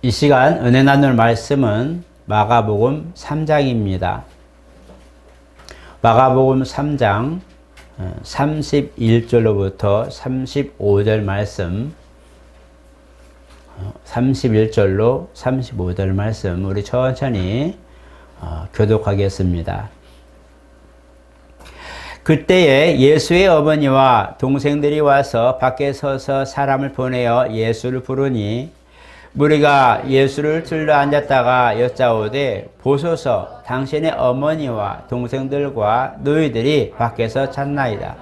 이 시간 은혜 나눌 말씀은 마가복음 3장입니다. 마가복음 3장 31절로부터 35절 말씀, 31절로 35절 말씀 우리 천천히 교독하겠습니다. 그때에 예수의 어머니와 동생들이 와서 밖에 서서 사람을 보내어 예수를 부르니 무리가 예수를 들러 앉았다가 여짜오되 보소서 당신의 어머니와 동생들과 너희들이 밖에서 찾나이다.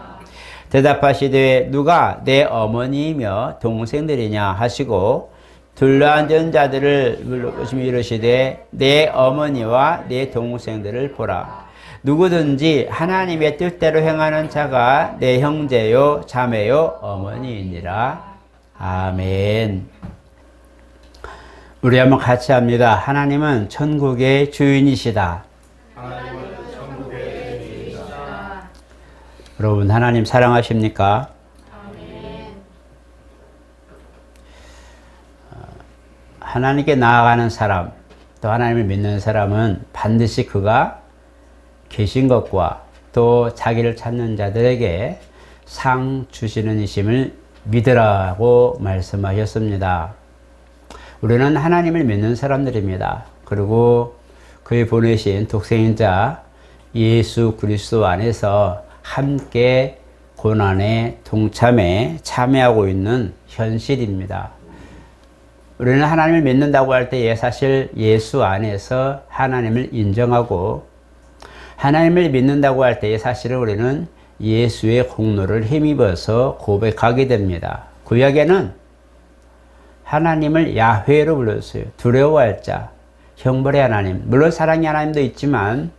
대답하시되 누가 내 어머니이며 동생들이냐 하시고 둘러앉은 자들을 물으시며 이르시되 내 어머니와 내 동생들을 보라. 누구든지 하나님의 뜻대로 행하는 자가 내 형제요 자매요 어머니이니라. 아멘. 우리 한번 같이 합니다. 하나님은 천국의 주인이시다. 하나님은 천국의 주인이시다. 여러분 하나님 사랑하십니까? 아멘. 하나님께 나아가는 사람, 또 하나님을 믿는 사람은 반드시 그가 계신 것과 또 자기를 찾는 자들에게 상 주시는 이심을 믿으라고 말씀하셨습니다. 우리는 하나님을 믿는 사람들입니다. 그리고 그의 보내신 독생자 예수 그리스도 안에서 함께 고난에 동참해 참여하고 있는 현실입니다. 우리는 하나님을 믿는다고 할 때에 사실 예수 안에서 하나님을 인정하고 하나님을 믿는다고 할 때에 사실은 우리는 예수의 공로를 힘입어서 고백하게 됩니다. 구약에는 하나님을 야훼로 불렀어요. 두려워할 자, 형벌의 하나님. 물론 사랑의 하나님도 있지만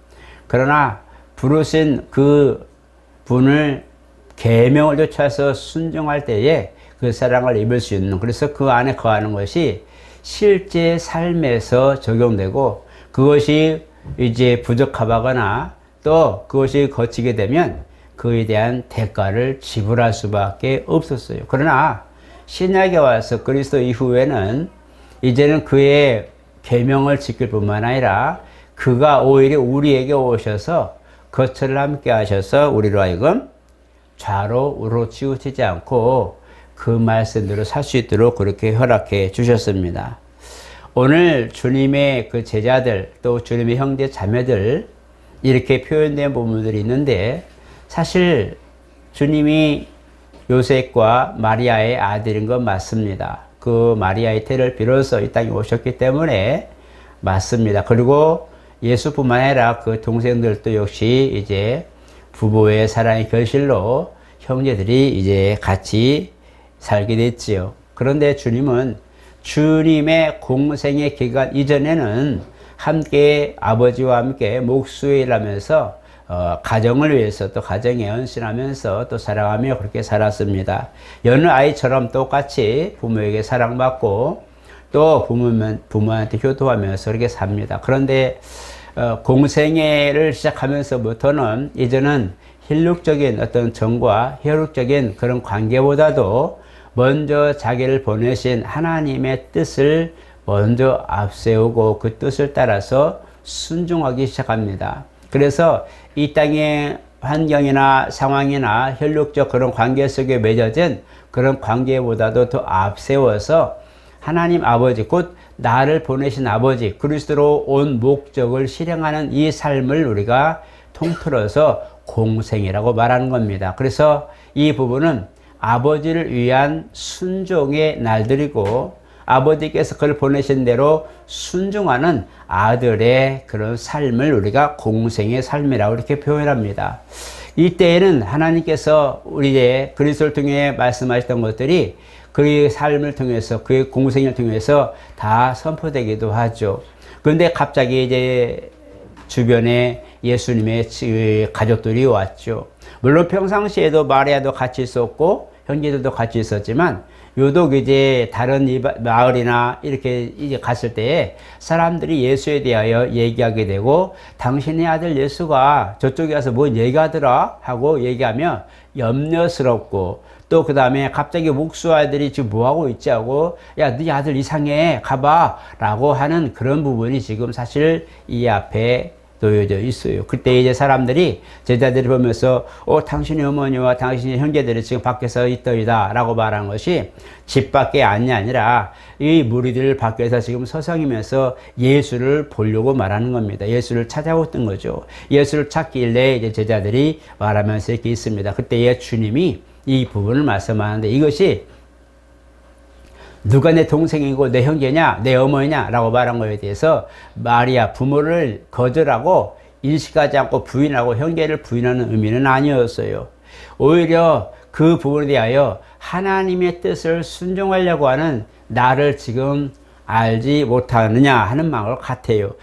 그러나 부르신 그 분을 계명을 쫓아서 순종할 때에 그 사랑을 입을 수 있는, 그래서 그 안에 거하는 것이 실제 삶에서 적용되고 그것이 이제 부적합하거나 또 그것이 거치게 되면 그에 대한 대가를 지불할 수밖에 없었어요. 그러나 신약에 와서 그리스도 이후에는 이제는 그의 계명을 지킬 뿐만 아니라 그가 오히려 우리에게 오셔서 거처를 함께 하셔서 우리로 하여금 좌로 우로 치우치지 않고 그 말씀대로 살 수 있도록 그렇게 허락해 주셨습니다. 오늘 주님의 그 제자들 또 주님의 형제 자매들 이렇게 표현된 부분들이 있는데 사실 주님이 요셉과 마리아의 아들인 건 맞습니다. 그 마리아의 태를 빌어서 이 땅에 오셨기 때문에 맞습니다. 그리고 예수뿐만 아니라 그 동생들도 역시 이제 부부의 사랑의 결실로 형제들이 이제 같이 살게 됐지요. 그런데 주님은 주님의 공생의 기간 이전에는 함께 아버지와 함께 목수의 일을 하면서 가정을 위해서 또 가정에 헌신하면서 또 사랑하며 그렇게 살았습니다. 여느 아이처럼 똑같이 부모에게 사랑받고 또 부모한테 효도하면서 그렇게 삽니다. 그런데 공생애를 시작하면서부터는 이제는 혈육적인 어떤 정과 혈육적인 그런 관계보다도 먼저 자기를 보내신 하나님의 뜻을 먼저 앞세우고 그 뜻을 따라서 순종하기 시작합니다. 그래서 이 땅의 환경이나 상황이나 혈육적 그런 관계 속에 맺어진 그런 관계보다도 더 앞세워서 하나님 아버지 곧 나를 보내신 아버지 그리스도로 온 목적을 실행하는 이 삶을 우리가 통틀어서 공생이라고 말하는 겁니다. 그래서 이 부분은 아버지를 위한 순종의 날들이고 아버지께서 그를 보내신 대로 순종하는 아들의 그런 삶을 우리가 공생의 삶이라고 이렇게 표현합니다. 이때에는 하나님께서 우리의 그리스도를 통해 말씀하셨던 것들이 그의 삶을 통해서 그의 공생을 통해서 다 선포되기도 하죠. 그런데 갑자기 이제 주변에 예수님의 가족들이 왔죠. 물론 평상시에도 마리아도 같이 있었고 형제들도 같이 있었지만 유독 이제 다른 마을이나 이렇게 이제 갔을 때에 사람들이 예수에 대하여 얘기하게 되고 당신의 아들 예수가 저쪽에 가서 뭐 얘기하더라 하고 얘기하며 염려스럽고 또 그 다음에 갑자기 목수 아들이 지금 뭐하고 있지 하고 야, 네 아들 이상해 가봐 라고 하는 그런 부분이 지금 사실 이 앞에 놓여져 있어요. 그때 이제 사람들이 제자들이 보면서 당신의 어머니와 당신의 형제들이 지금 밖에서 있더이다 라고 말한 것이 집 밖에 아니라 이 무리들 밖에서 지금 서성이면서 예수를 보려고 말하는 겁니다. 예수를 찾아왔던 거죠. 예수를 찾길래 이제 제자들이 말하면서 이렇게 있습니다. 그때에 주님이 이 부분을 말씀하는데 이것이 누가 내 동생이고 내 형제냐 내 어머니냐 라고 말한 거에 대해서 마리아 부모를 거절하고 인식하지 않고 부인하고 형제를 부인하는 의미는 아니었어요. 오히려 그 부분에 대하여 하나님의 뜻을 순종하려고 하는 나를 지금 알지 못하느냐 하는 말과 같아요.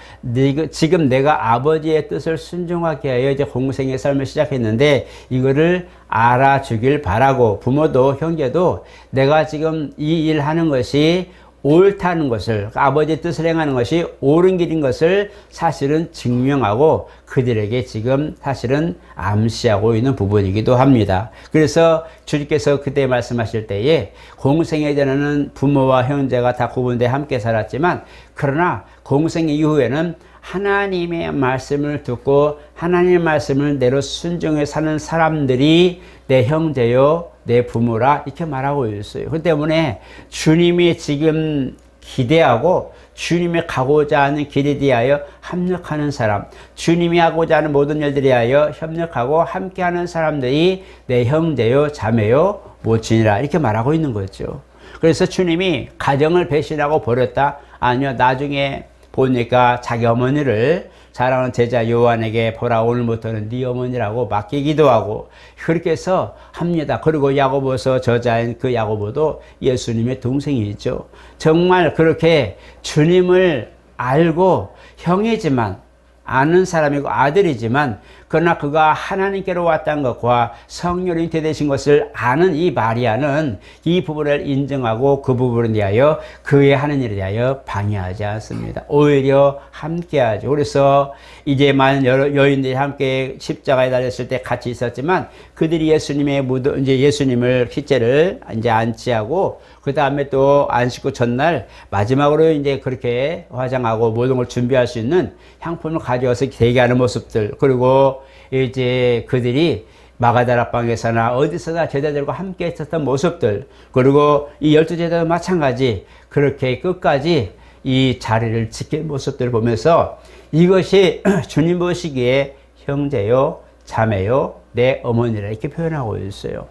지금 내가 아버지의 뜻을 순종하게 하여 이제 공생의 삶을 시작했는데 이거를 알아주길 바라고 부모도 형제도 내가 지금 이 일 하는 것이 옳다는 것을 아버지의 뜻을 행하는 것이 옳은 길인 것을 사실은 증명하고 그들에게 지금 사실은 암시하고 있는 부분이기도 합니다. 그래서 주님께서 그때 말씀하실 때에 공생에 전에는 부모와 형제가 다 구분되어 함께 살았지만 그러나 공생 이후에는 하나님의 말씀을 듣고 하나님의 말씀을 내로 순종해 사는 사람들이 내 형제요 내 부모라 이렇게 말하고 있어요. 그 때문에 주님이 지금 기대하고 주님이 가고자 하는 길에 대하여 합력하는 사람, 주님이 하고자 하는 모든 일들에 대하여 협력하고 함께하는 사람들이 내 형제요 자매요 모친이라 이렇게 말하고 있는 거죠. 그래서 주님이 가정을 배신하고 버렸다? 아니요. 나중에 보니까 자기 어머니를 사랑하는 제자 요한에게 보라 오늘부터는 네 어머니라고 맡기기도 하고 그렇게 해서 합니다. 그리고 야고보서 저자인 그 야고보도 예수님의 동생이죠. 정말 그렇게 주님을 알고 형이지만 아는 사람이고 아들이지만 그러나 그가 하나님께로 왔다는 것과 성령이 잉태되신 것을 아는 이 마리아는 이 부분을 인정하고 그 부분에 대하여 그의 하는 일에 대하여 방해하지 않습니다. 오히려 함께하죠. 그래서 이제 많은 여인들이 함께 십자가에 달렸을 때 같이 있었지만 그들이 예수님의 무덤 이제 예수님을 희재를 이제 안치하고 그 다음에 또 안식구 전날 마지막으로 이제 그렇게 화장하고 모든 걸 준비할 수 있는 향품을 가져와서 대기하는 모습들 그리고 이제 그들이 마가다락방에서나 어디서나 제자들과 함께 있었던 모습들 그리고 이 12제자도 마찬가지 그렇게 끝까지 이 자리를 지킨 모습들을 보면서 이것이 주님 보시기에 형제요 자매요 내 어머니라 이렇게 표현하고 있어요.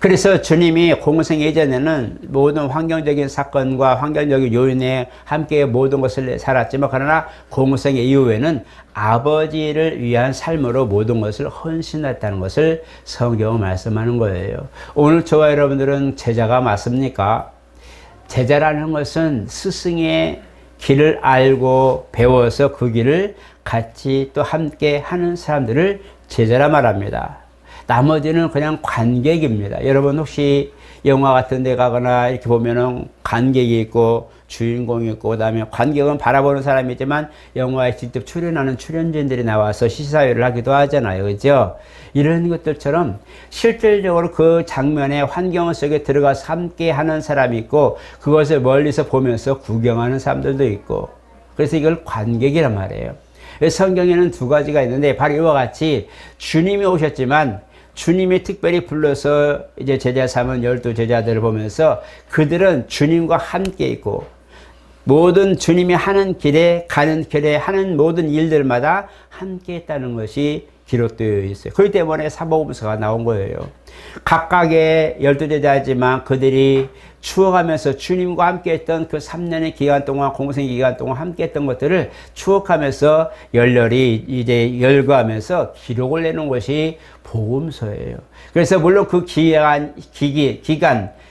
그래서 주님이 공생 예전에는 모든 환경적인 사건과 환경적인 요인에 함께 모든 것을 살았지만 그러나 공생 이후에는 아버지를 위한 삶으로 모든 것을 헌신했다는 것을 성경은 말씀하는 거예요. 오늘 저와 여러분들은 제자가 맞습니까? 제자라는 것은 스승의 길을 알고 배워서 그 길을 같이 또 함께 하는 사람들을 제자라 말합니다. 나머지는 그냥 관객입니다. 여러분 혹시 영화 같은 데 가거나 이렇게 보면은 관객이 있고 주인공이 있고 그다음에 관객은 바라보는 사람이지만 영화에 직접 출연하는 출연진들이 나와서 시사회를 하기도 하잖아요. 그죠? 이런 것들처럼 실질적으로 그 장면의 환경 속에 들어가서 함께 하는 사람이 있고 그것을 멀리서 보면서 구경하는 사람들도 있고 그래서 이걸 관객이란 말이에요. 성경에는 두 가지가 있는데 바로 이와 같이 주님이 오셨지만 주님이 특별히 불러서 이제 제자 삼은 12제자들을 보면서 그들은 주님과 함께 있고 모든 주님이 하는 길에 가는 길에 하는 모든 일들마다 함께 했다는 것이 기록되어 있어요. 그렇기 때문에 사복음서가 나온 거예요. 각각의 12제자지만 그들이 추억하면서 주님과 함께 했던 그 3년의 기간 동안 공생 기간 동안 함께 했던 것들을 추억하면서 열렬히 이제 열거하면서 기록을 내는 것이 복음서예요. 그래서 물론 그 기간,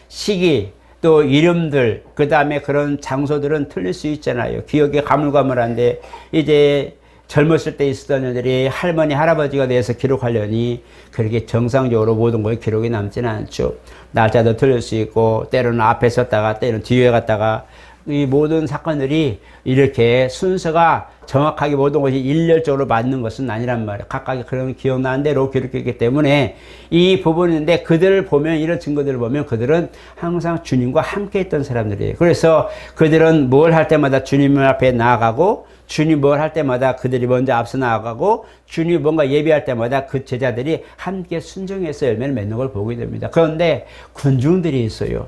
시기, 또 이름들, 그 다음에 그런 장소들은 틀릴 수 있잖아요. 기억이 가물가물한데, 이제 젊었을 때 있었던 일들이 할머니, 할아버지가 돼서 기록하려니 그렇게 정상적으로 모든 것이 기록이 남지는 않죠. 날짜도 틀릴 수 있고, 때로는 앞에 섰다가, 때로는 뒤에 갔다가, 이 모든 사건들이 이렇게 순서가 정확하게 모든 것이 일렬적으로 맞는 것은 아니란 말이에요. 각각의 그런 기억나는 대로 기록했기 때문에 이 부분인데, 그들을 보면, 이런 증거들을 보면 그들은 항상 주님과 함께 했던 사람들이에요. 그래서 그들은 뭘 할 때마다 주님 앞에 나아가고, 주님 뭘 할 때마다 그들이 먼저 앞서 나아가고, 주님이 뭔가 예비할 때마다 그 제자들이 함께 순종해서 열매를 맺는 걸 보게 됩니다. 그런데 군중들이 있어요.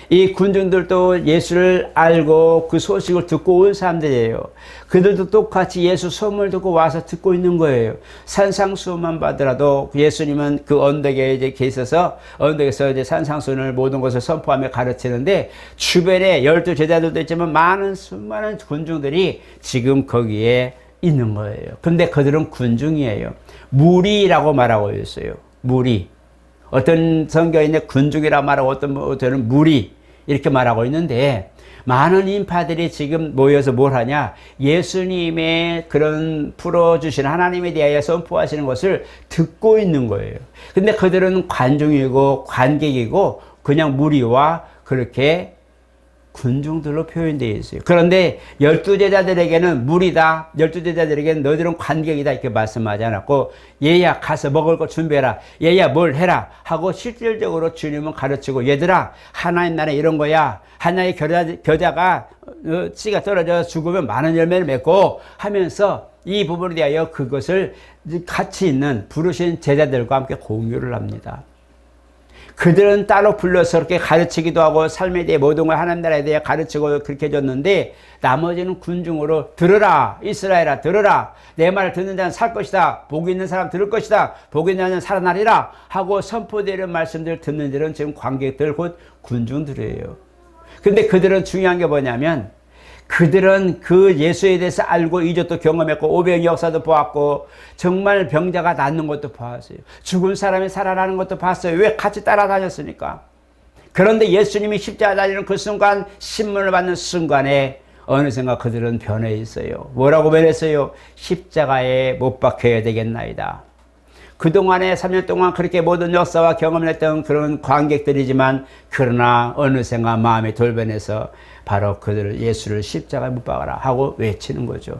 이 군중들도 예수를 알고 그 소식을 듣고 온 사람들이에요. 그들도 똑같이 예수 소문을 듣고 와서 듣고 있는 거예요. 산상수만 받더라도 예수님은 그 언덕에 이제 계셔서 언덕에서 이제 산상수훈을 모든 것을 선포하며 가르치는데, 주변에 12 제자들도 있지만 수많은 군중들이 지금 거기에 있는 거예요. 근데 그들은 군중이에요. 무리라고 말하고 있어요. 무리. 어떤 성경에 군중이라고 말하고 어떤 무리 이렇게 말하고 있는데, 많은 인파들이 지금 모여서 뭘 하냐, 예수님의 그런 풀어주신 하나님에 대하여 선포하시는 것을 듣고 있는 거예요. 근데 그들은 관중이고 관객이고 그냥 무리와 그렇게 군중들로 표현되어 있어요. 그런데 12제자들에게는 무리다, 12제자들에게는 너희들은 관객이다 이렇게 말씀하지 않았고, 얘야 가서 먹을 거 준비해라, 얘야 뭘 해라 하고 실질적으로 주님은 가르치고, 얘들아 하나님 나라 이런 거야, 하나의 겨자가 씨가 떨어져 죽으면 많은 열매를 맺고 하면서 이 부분에 대하여 그것을 같이 있는 부르신 제자들과 함께 공유를 합니다. 그들은 따로 불러서 그렇게 가르치기도 하고 삶에 대해 모든 걸 하나님 나라에 대해 가르치고 그렇게 해줬는데, 나머지는 군중으로 들으라 이스라엘아 들으라, 내 말을 듣는 자는 살 것이다, 복 있는 사람 들을 것이다, 복 있는 자는 살아나리라 하고 선포되는 말씀들을 듣는 들은 지금 관객들 곧 군중들이에요. 근데 그들은 중요한 게 뭐냐면, 그들은 그 예수에 대해서 알고 이적도 경험했고 500의 역사도 보았고 정말 병자가 낫는 것도 보았어요. 죽은 사람이 살아나는 것도 봤어요. 왜? 같이 따라다녔으니까. 그런데 예수님이 십자가 달리는 그 순간, 신문을 받는 순간에 어느샌가 그들은 변해 있어요. 뭐라고 변했어요? 십자가에 못 박혀야 되겠나이다. 그동안에 3년 동안 그렇게 모든 역사와 경험을 했던 그런 관객들이지만, 그러나 어느샌가 마음이 돌변해서 바로 그들을 예수를 십자가에 못 박아라 하고 외치는 거죠.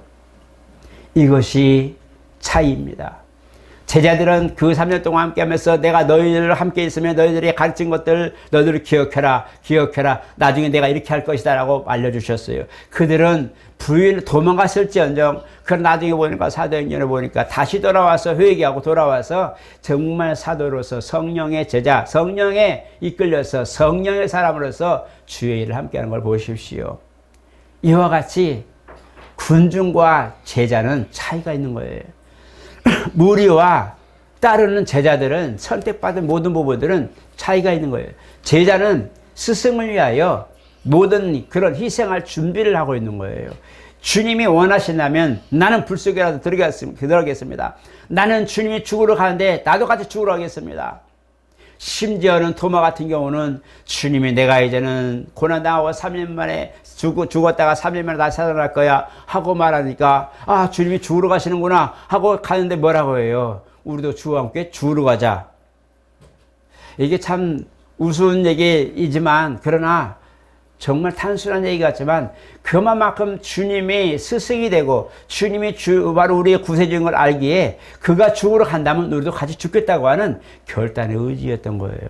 이것이 차이입니다. 제자들은 그 3년 동안 함께 하면서 내가 너희들과 함께 있으면 너희들이 가르친 것들 너희들을 기억해라, 기억해라, 나중에 내가 이렇게 할 것이다 라고 알려주셨어요. 그들은 도망갔을지언정, 그런 나중에 보니까 사도행전을 보니까 다시 돌아와서 회개하고 돌아와서 정말 사도로서 성령의 제자, 성령에 이끌려서 성령의 사람으로서 주의 일을 함께하는 걸 보십시오. 이와 같이 군중과 제자는 차이가 있는 거예요. 무리와 따르는 제자들은, 선택받은 모든 부분들은 차이가 있는 거예요. 제자는 스승을 위하여 모든 그런 희생할 준비를 하고 있는 거예요. 주님이 원하신다면 나는 불 속에라도 들어가겠습니다. 나는 주님이 죽으러 가는데 나도 같이 죽으러 가겠습니다. 심지어는 도마 같은 경우는 주님이 내가 이제는 고난당하고 3년 만에 죽었다가 3년 만에 다시 살아날 거야 하고 말하니까, 아 주님이 죽으러 가시는구나 하고 가는데 뭐라고 해요? 우리도 주와 함께 죽으러 가자. 이게 참 우스운 얘기이지만, 그러나 정말 단순한 얘기 같지만 그만큼 주님이 스승이 되고 주님이 바로 우리의 구세주인 걸 알기에 그가 죽으러 간다면 우리도 같이 죽겠다고 하는 결단의 의지였던 거예요.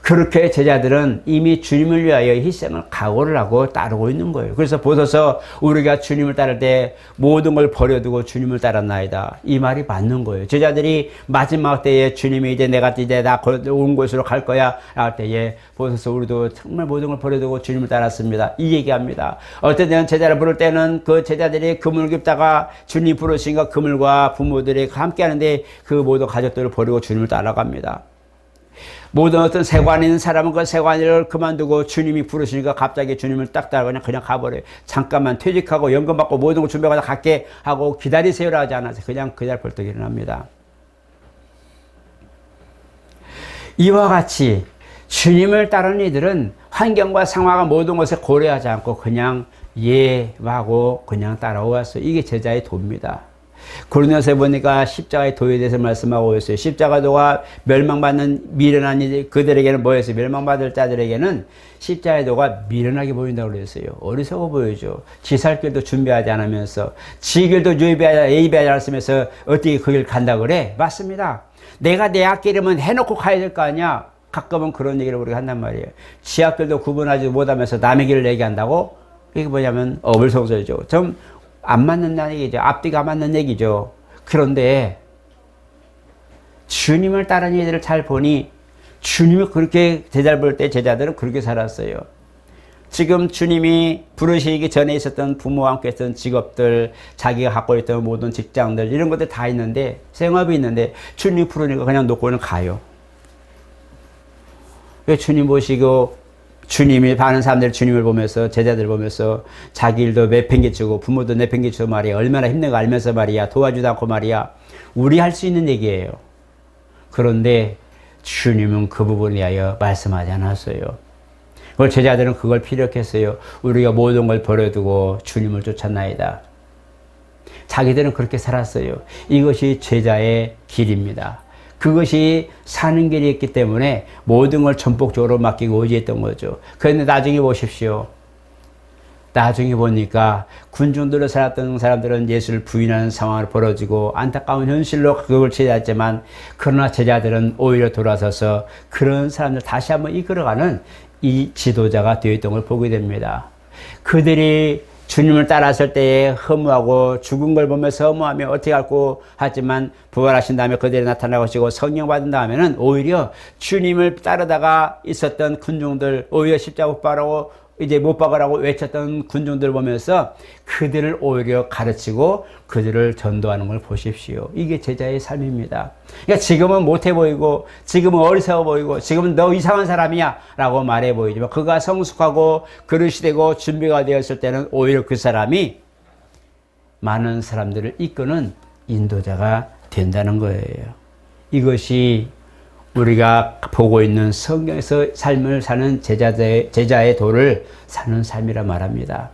그렇게 제자들은 이미 주님을 위하여 희생을 각오를 하고 따르고 있는 거예요. 그래서 보소서 우리가 주님을 따를 때 모든 걸 버려두고 주님을 따랐나이다. 이 말이 맞는 거예요. 제자들이 마지막 때에 주님이 이제 내가 나 온 곳으로 갈 거야 할 때에 보소서 우리도 정말 모든 걸 버려두고 주님을 따랐습니다. 이 얘기합니다. 어떤 때는 제자를 부를 때는 그 제자들이 그물을 깁다가 주님 부르신 그 그물과 부모들이 함께 하는데 그 모든 가족들을 버리고 주님을 따라갑니다. 모든 어떤 세관에 있는 사람은 그 세관을 그만두고 주님이 부르시니까 갑자기 주님을 딱 따라 그냥 가버려요. 잠깐만 퇴직하고 연금 받고 모든 걸 준비하고 갈게 하고 기다리세요라 하지 않아서 그냥 그 자리 벌떡 일어납니다. 이와 같이 주님을 따르는 이들은 환경과 상황과 모든 것을 고려하지 않고 그냥 예 하고 그냥 따라왔어요. 이게 제자의 도입니다. 고린도서에 보니까 십자가의 도에 대해서 말씀하고 있어요. 십자가도가 멸망받는 미련한 이들 그들에게는 뭐였어요? 멸망받을 자들에게는 십자가의 도가 미련하게 보인다고 그랬어요. 어리석어 보이죠. 지 살 길도 준비하지 않으면서 지 길도 예비하지 않으면서 어떻게 그 길 간다 그래? 맞습니다. 내가 내 앞길이면 해놓고 가야 될 거 아니야. 가끔은 그런 얘기를 우리가 한단 말이에요. 지 앞길도 구분하지 못하면서 남의 길을 얘기한다고? 이게 뭐냐면 어불성설이죠. 좀 안 맞는다는 얘기죠. 앞뒤가 안 맞는 얘기죠. 그런데 주님을 따르는 이들을 잘 보니 주님이 그렇게 제자를 볼 때 제자들은 그렇게 살았어요. 지금 주님이 부르시기 전에 있었던 부모와 함께 했던 직업들, 자기가 갖고 있던 모든 직장들 이런 것들 다 있는데 생업이 있는데 주님이 부르니까 그냥 놓고는 가요. 왜 주님 보시고 주님이 많은 사람들 주님을 보면서 제자들 보면서 자기 일도 내팽개치고 부모도 내팽개치고 말이야. 얼마나 힘든 거 알면서 말이야. 도와주지 않고 말이야. 우리 할 수 있는 얘기예요. 그런데 주님은 그 부분에 대하여 말씀하지 않았어요. 그걸 제자들은 그걸 피력했어요. 우리가 모든 걸 버려두고 주님을 쫓았나이다. 자기들은 그렇게 살았어요. 이것이 제자의 길입니다. 그것이 사는 길이었기 때문에 모든 걸 전폭적으로 맡기고 의지했던 거죠. 그런데 나중에 보십시오. 나중에 보니까 군중들로 살았던 사람들은 예수를 부인하는 상황을 벌어지고 안타까운 현실로 그걸 취했지만 그러나 제자들은 오히려 돌아서서 그런 사람들 다시 한번 이끌어가는 이 지도자가 되었던 걸 보게 됩니다. 그들이 주님을 따랐을 때에 허무하고 죽은 걸 보면서 허무하며 어떻게 할고 하지만 부활하신 다음에 그들이 나타나시고 성령 받은 다음에는 오히려 주님을 따르다가 있었던 군중들 오히려 십자가 못 박으라고 이제 못 박으라고 외쳤던 군중들 보면서 그들을 오히려 가르치고 그들을 전도하는 걸 보십시오. 이게 제자의 삶입니다. 그러니까 지금은 못해 보이고 지금은 어리석어 보이고 지금은 너 이상한 사람이야 라고 말해 보이지만 그가 성숙하고 그릇이 되고 준비가 되었을 때는 오히려 그 사람이 많은 사람들을 이끄는 인도자가 된다는 거예요. 이것이 우리가 보고 있는 성경에서 삶을 사는 제자의 도를 사는 삶이라 말합니다.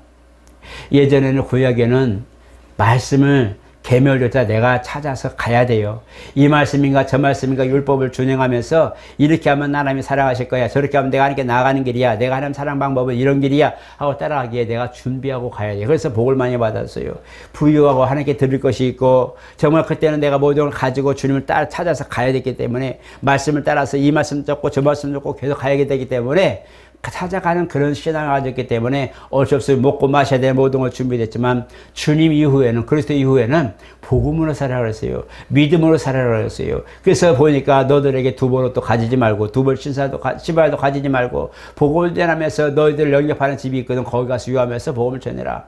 예전에는 구약에는 말씀을 계명조차 내가 찾아서 가야 돼요. 이 말씀인가 저 말씀인가 율법을 준행하면서 이렇게 하면 하나님이 사랑하실 거야. 저렇게 하면 내가 하나님께 나아가는 길이야. 내가 하나님 사랑 방법은 이런 길이야. 하고 따라가기에 내가 준비하고 가야 돼요. 그래서 복을 많이 받았어요. 부유하고 하나님께 드릴 것이 있고 정말 그때는 내가 모든 걸 가지고 주님을 찾아서 가야 되기 때문에 말씀을 따라서 이 말씀 듣고 저 말씀 듣고 계속 가야 되기 때문에 찾아가는 그런 신앙을 가졌기 때문에 어쩔 수 없이 먹고 마셔야 될 모든 걸 준비됐지만 주님 이후에는 그리스도 이후에는 복음으로 살아라 그랬어요. 믿음으로 살아라 그랬어요. 그래서 보니까 너들에게 두 번을 또 가지지 말고 두 번 신발도 가지지 말고 복음을 전하면서 너희들 영접하는 집이 있거든 거기 가서 유하면서 복음을 전해라.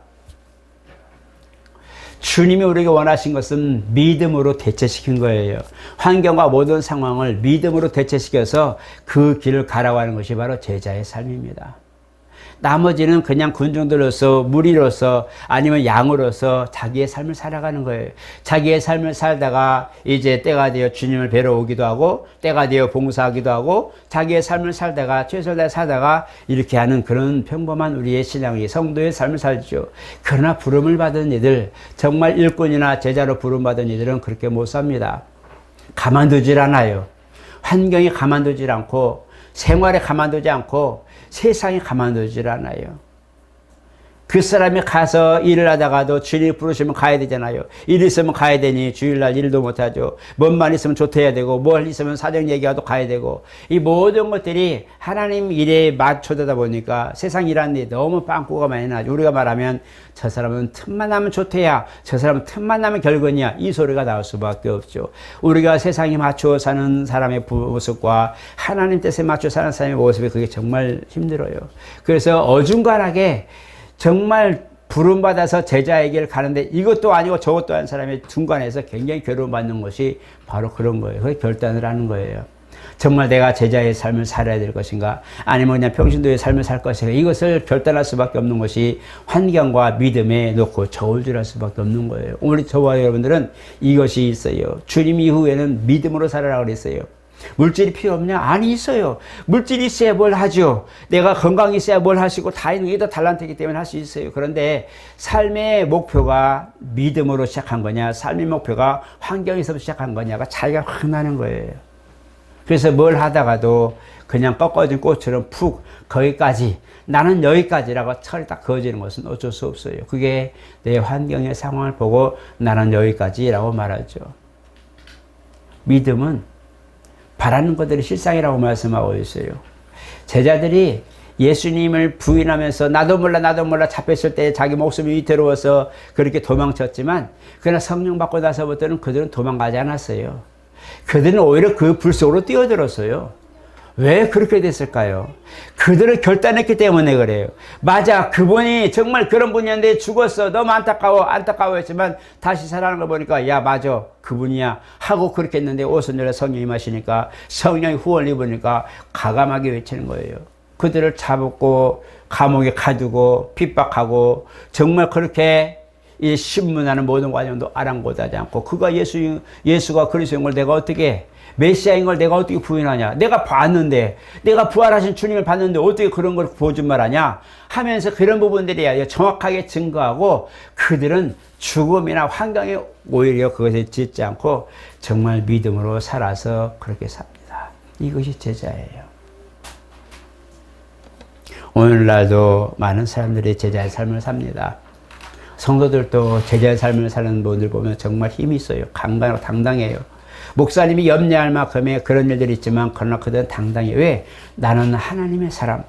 주님이 우리에게 원하신 것은 믿음으로 대체시킨 거예요. 환경과 모든 상황을 믿음으로 대체시켜서 그 길을 가라고 하는 것이 바로 제자의 삶입니다. 나머지는 그냥 군중들로서 무리로서 아니면 양으로서 자기의 삶을 살아가는 거예요. 자기의 삶을 살다가 이제 때가 되어 주님을 뵈러 오기도 하고 때가 되어 봉사하기도 하고 자기의 삶을 살다가 최선을 다해 살다가 이렇게 하는 그런 평범한 우리의 신앙이 성도의 삶을 살죠. 그러나 부름을 받은 이들 정말 일꾼이나 제자로 부름받은 이들은 그렇게 못 삽니다. 가만두질 않아요. 환경이 가만두질 않고 생활에 가만두지 않고 세상에 가만두질 않아요. 그 사람이 가서 일을 하다가도 주님이 부르시면 가야 되잖아요. 일 있으면 가야 되니 주일날 일도 못하죠. 뭔 말 있으면 조퇴해야 되고 뭘 있으면 사정 얘기하도 가야 되고 이 모든 것들이 하나님 일에 맞춰다 보니까 세상 일하는 데 너무 빵꾸가 많이 나죠. 우리가 말하면 저 사람은 틈만 나면 조퇴야. 저 사람은 틈만 나면 결근이야. 이 소리가 나올 수밖에 없죠. 우리가 세상에 맞춰 사는 사람의 모습과 하나님 뜻에 맞춰 사는 사람의 모습이 그게 정말 힘들어요. 그래서 어중간하게 정말 부름받아서 제자에게 가는데 이것도 아니고 저것도 아닌 사람의 중간에서 굉장히 괴로움받는 것이 바로 그런 거예요. 그게 결단을 하는 거예요. 정말 내가 제자의 삶을 살아야 될 것인가 아니면 그냥 평신도의 삶을 살 것인가 이것을 결단할 수밖에 없는 것이 환경과 믿음에 놓고 저울질할 수밖에 없는 거예요. 우리 저와 여러분들은 이것이 있어요. 주님 이후에는 믿음으로 살아라 그랬어요. 물질이 필요 없냐? 아니, 있어요. 물질이 있어야 뭘 하죠. 내가 건강이 있어야 뭘 하시고 다 있는 게 다 달란트이기 때문에 할 수 있어요. 그런데 삶의 목표가 믿음으로 시작한 거냐, 삶의 목표가 환경에서 시작한 거냐가 차이가 확 나는 거예요. 그래서 뭘 하다가도 그냥 꺾어진 꽃처럼 푹 거기까지, 나는 여기까지라고 철이 딱 그어지는 것은 어쩔 수 없어요. 그게 내 환경의 상황을 보고 나는 여기까지라고 말하죠. 믿음은 바라는 것들이 실상이라고 말씀하고 있어요. 제자들이 예수님을 부인하면서 나도 몰라 잡혔을 때 자기 목숨이 위태로워서 그렇게 도망쳤지만, 그러나 성령 받고 나서부터는 그들은 도망가지 않았어요. 그들은 오히려 그 불 속으로 뛰어들었어요. 왜 그렇게 됐을까요? 그들을 결단했기 때문에 그래요. 맞아, 그분이 정말 그런 분이었는데 죽었어. 너무 안타까워했지만 다시 살아나는 거 보니까 야, 맞아, 그분이야 하고 그렇게 했는데 오순절에 성령이 임하시니까, 성령이 후원을 입으니까 가감하게 외치는 거예요. 그들을 잡고 감옥에 가두고 핍박하고 정말 그렇게 이 신문하는 모든 과정도 아랑곳하지 않고, 그가 예수가 그리스도인 걸 내가 어떻게, 메시아인 걸 내가 어떻게 부인하냐, 내가 봤는데, 내가 부활하신 주님을 봤는데 어떻게 그런 걸 거짓말하냐 하면서 그런 부분들이 정확하게 증거하고, 그들은 죽음이나 환경에 오히려 그것에 짓지 않고 정말 믿음으로 살아서 그렇게 삽니다. 이것이 제자예요. 오늘날도 많은 사람들이 제자의 삶을 삽니다. 성도들도 제자의 삶을 사는 분들 보면 정말 힘이 있어요. 강간하고 당당해요. 목사님이 염려할 만큼의 그런 일들이 있지만, 그러나 그들은 당당해요. 왜? 나는 하나님의 사람,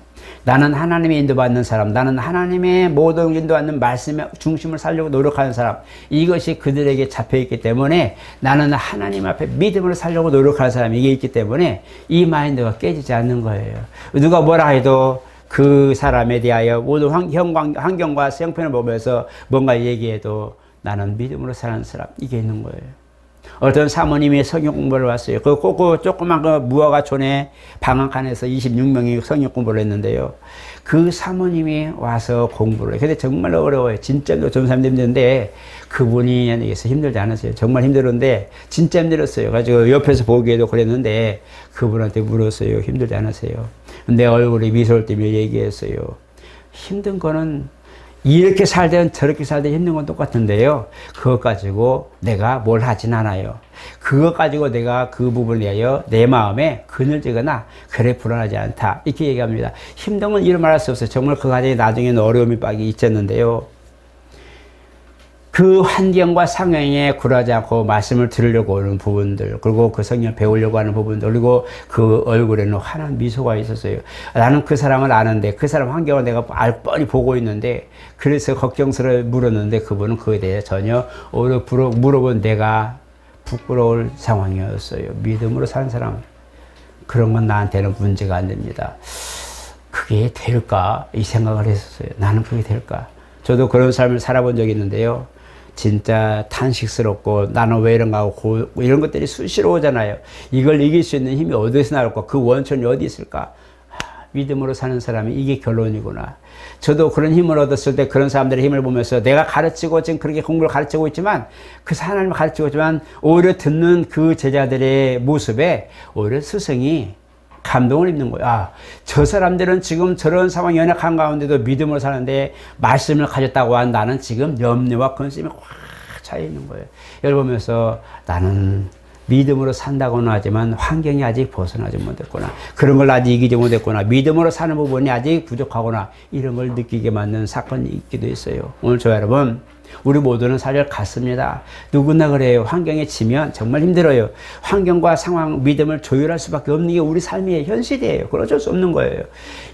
나는 하나님의 인도받는 사람, 나는 하나님의 모든 인도받는 말씀의 중심을 살려고 노력하는 사람, 이것이 그들에게 잡혀있기 때문에, 나는 하나님 앞에 믿음을 살려고 노력하는 사람, 이게 있기 때문에 이 마인드가 깨지지 않는 거예요. 누가 뭐라 해도 그 사람에 대하여 모든 환경과 형편을 보면서 뭔가 얘기해도 나는 믿음으로 사는 사람, 이게 있는 거예요. 어떤 사모님이 성경 공부를 왔어요. 그 조그만 그 무화과촌에 방앗간에서 26명이 성경 공부를 했는데요. 그 사모님이 와서 공부를 해요. 근데 정말 어려워요. 진짜 전사님 힘든데, 그분이 여기서 힘들지 않았어요. 정말 힘들었는데 진짜 힘들었어요. 가지고 옆에서 보기에도 그랬는데 그분한테 물었어요. 힘들지 않았어요? 내 얼굴에 미소를 띠며 얘기했어요. 힘든 거는 이렇게 살든 저렇게 살든 힘든 건 똑같은데요. 그것 가지고 내가 뭘 하진 않아요. 그것 가지고 내가 그 부분에 대하여 내 마음에 그늘지거나 그래 불안하지 않다, 이렇게 얘기합니다. 힘든 건 이런 말할 수 없어요. 정말 그 과정에 나중에는 어려움이 빡이 있었는데요. 그 환경과 상황에 굴하지 않고 말씀을 들으려고 하는 부분들, 그리고 그 성경 배우려고 하는 부분들, 그리고 그 얼굴에는 환한 미소가 있었어요. 나는 그 사람을 아는데, 그 사람 환경을 내가 뻔히 보고 있는데, 그래서 걱정스러워 물었는데 그분은 그에 대해 전혀 오히려 물어본 내가 부끄러울 상황이었어요. 믿음으로 사는 사람, 그런 건 나한테는 문제가 안 됩니다. 그게 될까? 이 생각을 했었어요. 나는 그게 될까? 저도 그런 삶을 살아본 적이 있는데요. 진짜 탄식스럽고, 나는 왜 이런가 하고, 이런 것들이 수시로 오잖아요. 이걸 이길 수 있는 힘이 어디서 나올까? 그 원천이 어디 있을까? 믿음으로 사는 사람이 이게 결론이구나. 저도 그런 힘을 얻었을 때 그런 사람들의 힘을 보면서 내가 가르치고 지금 그렇게 공부를 가르치고 있지만, 그 하나님을 가르치고 있지만, 오히려 듣는 그 제자들의 모습에 오히려 스승이 감동을 입는 거야. 아, 저 사람들은 지금 저런 상황 연약한 가운데도 믿음으로 사는데 말씀을 가졌다고 한 나는 지금 염려와 근심이 확 차 있는 거예요. 이걸 보면서 나는 믿음으로 산다고는 하지만 환경이 아직 벗어나지 못했구나. 그런 걸 아직 이기지 못했구나. 믿음으로 사는 부분이 아직 부족하구나. 이런 걸 느끼게 만든 사건이 있기도 했어요. 오늘 저 여러분, 우리 모두는 사실 같습니다. 누구나 그래요. 환경에 치면 정말 힘들어요. 환경과 상황, 믿음을 조율할 수밖에 없는 게 우리 삶의 현실이에요. 그건 어쩔 수 없는 거예요.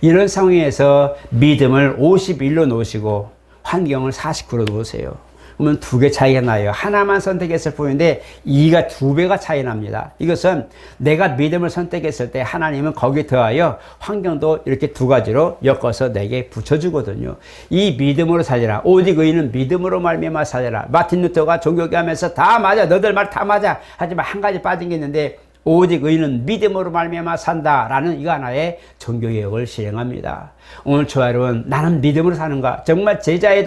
이런 상황에서 믿음을 51로 놓으시고 환경을 49로 놓으세요. 그러면 두 개 차이가 나요. 하나만 선택했을 뿐인데 2가 2배가 차이 납니다. 이것은 내가 믿음을 선택했을 때 하나님은 거기에 더하여 환경도 이렇게 두 가지로 엮어서 내게 붙여주거든요. 이 믿음으로 살리라. 오직 의인은 믿음으로 말미암아 살리라. 마틴 루터가 종교개혁하면서 다 맞아. 너들 말 다 맞아. 하지만 한 가지 빠진 게 있는데, 오직 의인은 믿음으로 말미암아 산다라는 이 하나의 종교개혁을 실행합니다. 오늘 저와 여러분, 나는 믿음으로 사는가? 정말 제자의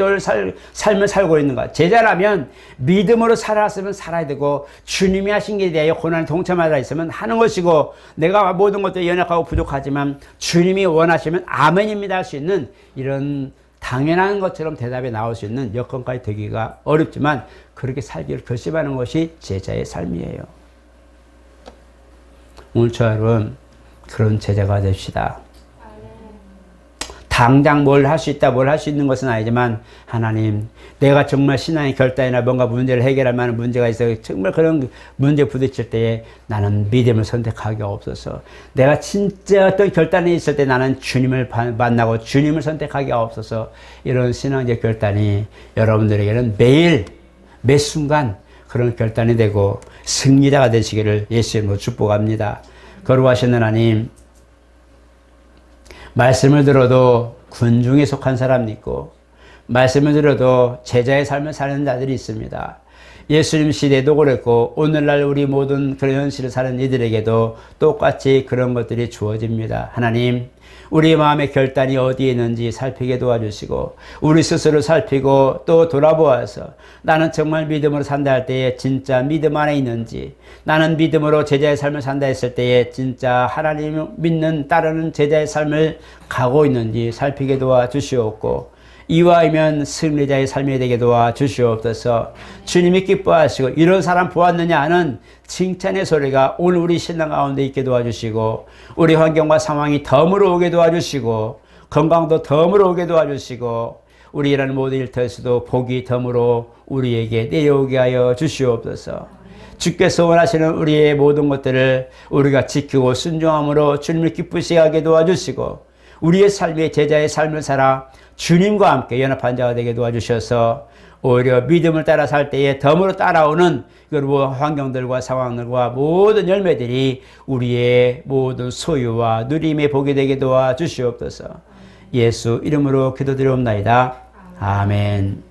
삶을 살고 있는가? 제자라면 믿음으로 살았으면 살아야 되고, 주님이 하신 것에 대하여 고난에 동참하라 있으면 하는 것이고, 내가 모든 것도 연약하고 부족하지만 주님이 원하시면 아멘입니다 할 수 있는 이런 당연한 것처럼 대답이 나올 수 있는 여건까지 되기가 어렵지만, 그렇게 살기를 결심하는 것이 제자의 삶이에요. 오늘 저와 여러분, 그런 제자가 됩시다. 당장 뭘 할 수 있다, 뭘 할 수 있는 것은 아니지만, 하나님, 내가 정말 신앙의 결단이나 뭔가 문제를 해결할 만한 문제가 있어 정말 그런 문제에 부딪힐 때에 나는 믿음을 선택하기 없어서, 내가 진짜 어떤 결단이 있을 때 나는 주님을 만나고 주님을 선택하기 없어서, 이런 신앙적 결단이 여러분들에게는 매일 매 순간 그런 결단이 되고 승리자가 되시기를 예수님으로 축복합니다. 거룩하신 하나님, 말씀을 들어도 군중에 속한 사람이 있고, 말씀을 들어도 제자의 삶을 사는 자들이 있습니다. 예수님 시대도 그랬고, 오늘날 우리 모든 그런 현실을 사는 이들에게도 똑같이 그런 것들이 주어집니다. 하나님, 우리 마음의 결단이 어디에 있는지 살피게 도와주시고, 우리 스스로 살피고 또 돌아보아서 나는 정말 믿음으로 산다 할 때에 진짜 믿음 안에 있는지, 나는 믿음으로 제자의 삶을 산다 했을 때에 진짜 하나님을 믿는 따르는 제자의 삶을 가고 있는지 살피게 도와주시옵고, 이와이면 승리자의 삶이 되게 도와주시옵소서. 주님이 기뻐하시고 이런 사람 보았느냐 하는 칭찬의 소리가 오늘 우리 신앙 가운데 있게 도와주시고, 우리 환경과 상황이 덤으로 오게 도와주시고, 건강도 덤으로 오게 도와주시고, 우리 일하는 모든 일터에서도 복이 덤으로 우리에게 내려오게 하여 주시옵소서. 주께서 원하시는 우리의 모든 것들을 우리가 지키고 순종함으로 주님을 기쁘시게 하게 도와주시고, 우리의 삶의 제자의 삶을 살아 주님과 함께 연합한 자가 되게 도와주셔서, 오히려 믿음을 따라 살 때에 덤으로 따라오는 그리고 환경들과 상황들과 모든 열매들이 우리의 모든 소유와 누림의 복이 되게 도와주시옵소서. 예수 이름으로 기도드리옵나이다. 아멘.